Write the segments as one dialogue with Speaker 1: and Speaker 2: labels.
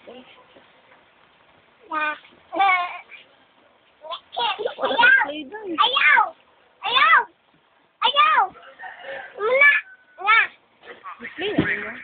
Speaker 1: Ayaw! Ayaw! Ayaw! Muna! Nga!
Speaker 2: Play na rin mo.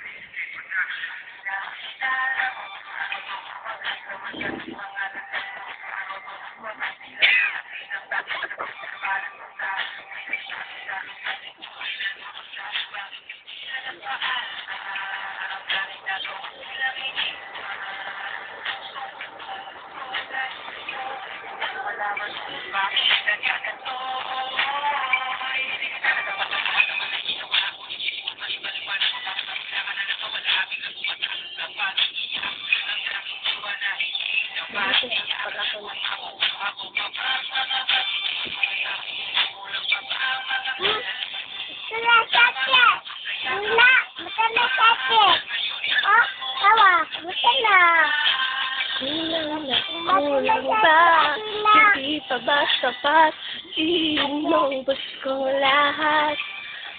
Speaker 2: Kulang ba? Hindi pa ba sapat? Inubos ko lahat.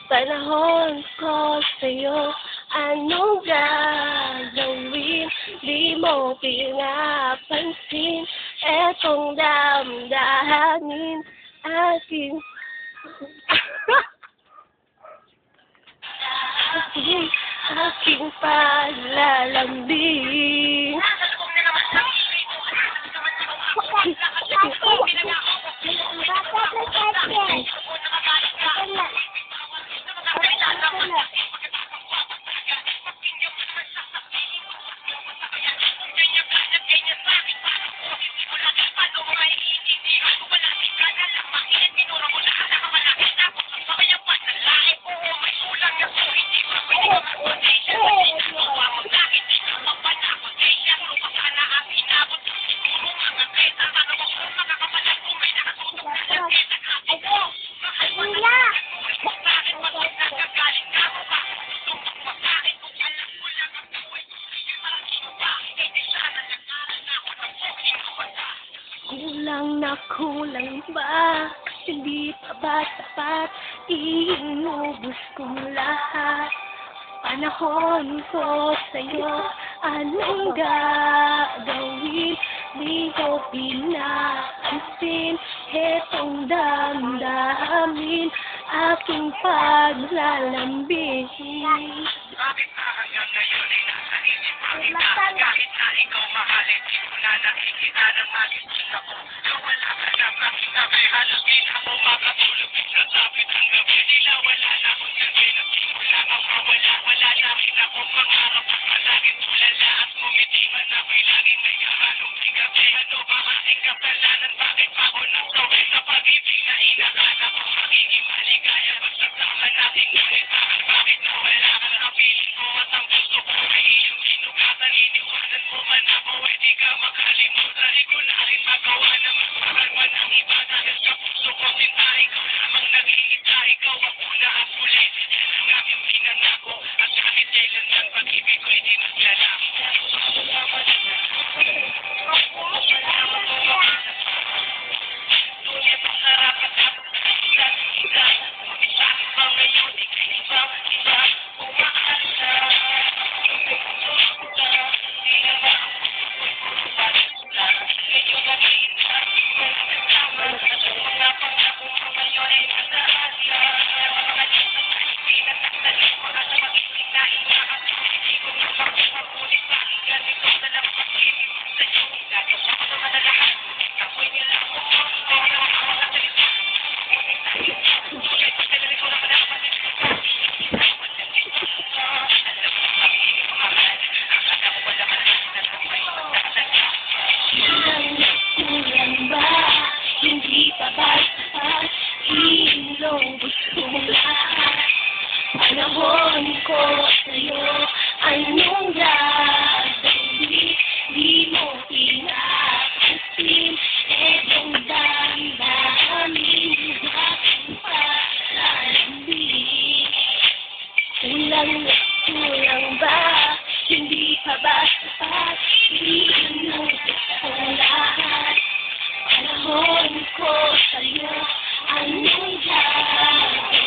Speaker 2: Panahon ko sa'yo, anong gagawin? Di mo pinapansin, etong damdamin aking aking palalambing. Kulang ba? Hindi pa ba sapat? Inubos kong lahat. Panahon ko sa'yo, anong gagawin? Di ko pinapansin, etong damdamin aking paglalambing.
Speaker 3: Kahit na ikaw mahalin, di mo na nakikita ng magiging ako. Nawala ka na aking gabi, halos di na ako makatulog. Sa tapit ang gabi, nila wala na akong gabi. Nagsimula ang mawala, wala na rin akong pangarap. Palaging tulala at ngumiti man ako'y laging may kahalong gabi. Ano ba aking kapalanan? Bakit pa ako nagsawi sa pag-ibig na inakala ko? Magiging maligaya, basta tama natin ngunit bakit nawala ka na? Piling ko at ang gusto ko ay iyong sinugatan. Iniwanan mo man ako, di ka makalimutan. Di ko na rin magawa na magmahal man ang iba. Dahil sa puso ko sinta, ikaw lamang nag-iita. Ikaw ang una at huli, yan ang aming pinangako. At kahit kailanman pag-ibig ko'y di maglalako. Ngunit ang sarap at dapat na isa. Ngunit bakit ba ngayon ika'y ibang iba? Umahal na hindi pa ba sapat? Inubos kong lahat. Panahon ko sa'yo, anong gagawin? Di mo pinapansin, etong damdamin aking palalambing. Kulang ba? Hindi pa ba sapat? Inubos kong lahat. Panahon ko sa'yo, anong gagawin?